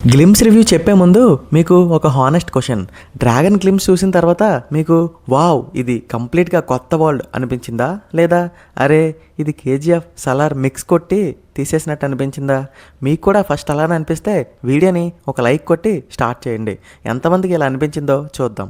Glimpse review చెప్పే ముందు మీకు ఒక హానెస్ట్ క్వశ్చన్. డ్రాగన్ గ్లిమ్స్ చూసిన తర్వాత మీకు వావ్ ఇది కంప్లీట్గా కొత్త వరల్డ్ అనిపించిందా, లేదా అరే ఇది కేజీఎఫ్ సలార్ మిక్స్ కొట్టి తీసేసినట్టు అనిపించిందా? మీకు కూడా ఫస్ట్ అలానే అనిపిస్తే వీడియోని ఒక లైక్ కొట్టి స్టార్ట్ చేయండి. ఎంతమందికి ఇలా అనిపించిందో చూద్దాం.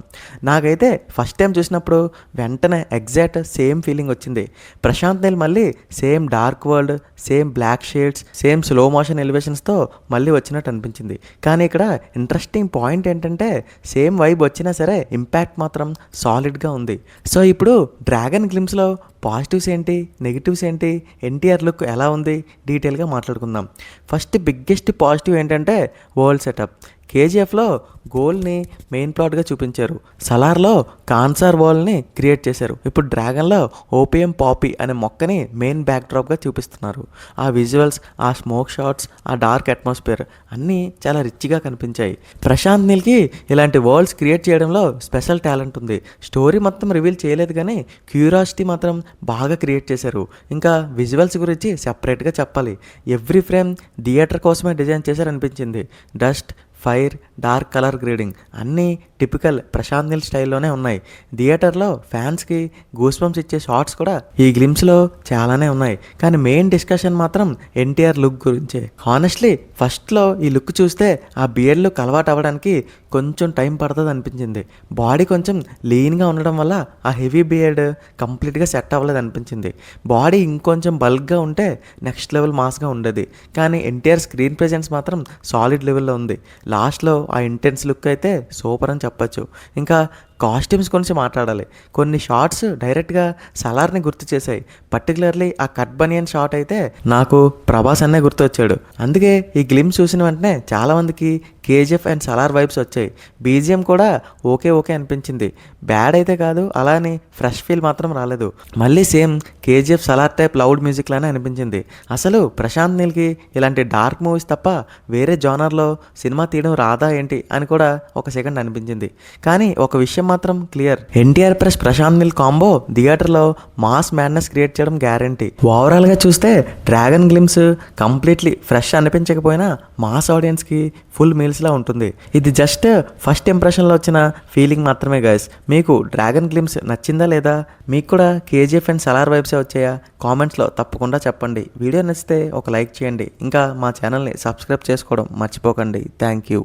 నాకైతే ఫస్ట్ టైం చూసినప్పుడు వెంటనే ఎగ్జాక్ట్ సేమ్ ఫీలింగ్ వచ్చింది. ప్రశాంత్ నీల్ మళ్ళీ same dark world, same black shades, same slow motion ఎలివేషన్స్తో మళ్ళీ వచ్చినట్టు అనిపించింది. కానీ ఇక్కడ ఇంట్రెస్టింగ్ పాయింట్ ఏంటంటే సేమ్ వైబ్ వచ్చినా సరే ఇంపాక్ట్ మాత్రం సాలిడ్గా ఉంది. సో ఇప్పుడు డ్రాగన్ గ్లిమ్స్లో పాజిటివ్స్ ఏంటి, నెగిటివ్స్ ఏంటి, ఎన్టీఆర్ లుక్ ఎలా ఉంది డీటెయిల్గా మాట్లాడుకుందాం. ఫస్ట్ బిగ్గెస్ట్ పాజిటివ్ ఏంటంటే వరల్డ్ సెటప్. కేజీఎఫ్లో గోల్ని మెయిన్ ప్లాట్గా చూపించారు, సలార్లో కాన్సార్ వాల్ని క్రియేట్ చేశారు. ఇప్పుడు డ్రాగన్లో ఓపియం పాపీ అనే మొక్కని మెయిన్ బ్యాక్డ్రాప్గా చూపిస్తున్నారు. ఆ విజువల్స్, ఆ స్మోక్ షాట్స్, ఆ డార్క్ అట్మాస్ఫియర్ అన్నీ చాలా రిచ్గా కనిపించాయి. ప్రశాంత్ నీల్కి ఇలాంటి వరల్డ్స్ క్రియేట్ చేయడంలో స్పెషల్ టాలెంట్ ఉంది. స్టోరీ మొత్తం రివీల్ చేయలేదు కానీ క్యూరియాసిటీ మాత్రం బాగా క్రియేట్ చేశారు. ఇంకా విజువల్స్ గురించి సెపరేట్గా చెప్పాలి. ఎవ్రీ ఫ్రేమ్ థియేటర్ కోసమే డిజైన్ చేశారనిపించింది. Dust, fire, dark colour grading అన్నీ టిపికల్ ప్రశాంత్ నీల్ స్టైల్లోనే ఉన్నాయి. థియేటర్లో ఫ్యాన్స్కి గూస్బంప్స్ ఇచ్చే షార్ట్స్ కూడా ఈ గ్లిమ్స్లో చాలానే ఉన్నాయి. కానీ మెయిన్ డిస్కషన్ మాత్రం ఎన్టీఆర్ లుక్ గురించే. హానెస్ట్లీ ఫస్ట్లో ఈ లుక్ చూస్తే ఆ బియర్డ్ లుక్ అలవాటు అవ్వడానికి కొంచెం టైం పడుతుంది అనిపించింది. బాడీ కొంచెం లీన్గా ఉండడం వల్ల ఆ హెవీ బియర్డ్ కంప్లీట్గా సెట్ అవ్వలేదు అనిపించింది. బాడీ ఇంకొంచెం బల్క్గా ఉంటే నెక్స్ట్ లెవెల్ మాస్గా ఉండేది. కానీ ఎన్టీఆర్ స్క్రీన్ ప్రెజెన్స్ మాత్రం సాలిడ్ లెవెల్లో ఉంది. లాస్ట్లో ఆ ఇంటెన్స్ లుక్ అయితే సూపర్ అని చెప్పచ్చు. ఇంకా కాస్ట్యూమ్స్ గురించి మాట్లాడాలి. కొన్ని షార్ట్స్ డైరెక్ట్గా సలార్ని గుర్తు చేశాయి. పర్టికులర్లీ ఆ కట్ బనియన్ షాట్ అయితే నాకు ప్రభాస్ అన్నే గుర్తు వచ్చాడు. అందుకే ఈ గ్లిమ్స్ చూసిన వెంటనే చాలామందికి కేజీఎఫ్ అండ్ సలార్ వైబ్స్ వచ్చాయి. బీజిఎం కూడా ఓకే అనిపించింది. బ్యాడ్ అయితే కాదు, అలా అని ఫ్రెష్ ఫీల్ మాత్రం రాలేదు. మళ్ళీ same KGF Salaar type loud music లానే అనిపించింది. అసలు ప్రశాంత్ నీల్కి ఇలాంటి డార్క్ మూవీస్ తప్ప వేరే జోనర్లో సినిమా తీయడం రాదా ఏంటి అని కూడా ఒక సెకండ్ అనిపించింది. కానీ ఒక విషయం మాత్రం clear, NTR plus Prashanth Neel combo థియేటర్లో మాస్ మ్యాడ్నెస్ క్రియేట్ చేయడం గ్యారంటీ. ఓవరాల్గా చూస్తే డ్రాగన్ గ్లిమ్స్ కంప్లీట్లీ ఫ్రెష్ అనిపించకపోయినా మాస్ ఆడియన్స్కి ఫుల్ మీల్స్లా ఉంటుంది. ఇది జస్ట్ ఫస్ట్ ఇంప్రెషన్లో వచ్చిన ఫీలింగ్ మాత్రమే గైస్. మీకు డ్రాగన్ గ్లిమ్స్ నచ్చిందా లేదా? మీకు కూడా కేజీఎఫ్ అండ్ సలార్ వైబ్సే వచ్చాయా? కామెంట్స్లో తప్పకుండా చెప్పండి. వీడియో నచ్చితే ఒక లైక్ చేయండి. ఇంకా మా ఛానల్ని సబ్స్క్రైబ్ చేసుకోవడం మర్చిపోకండి. Thank you.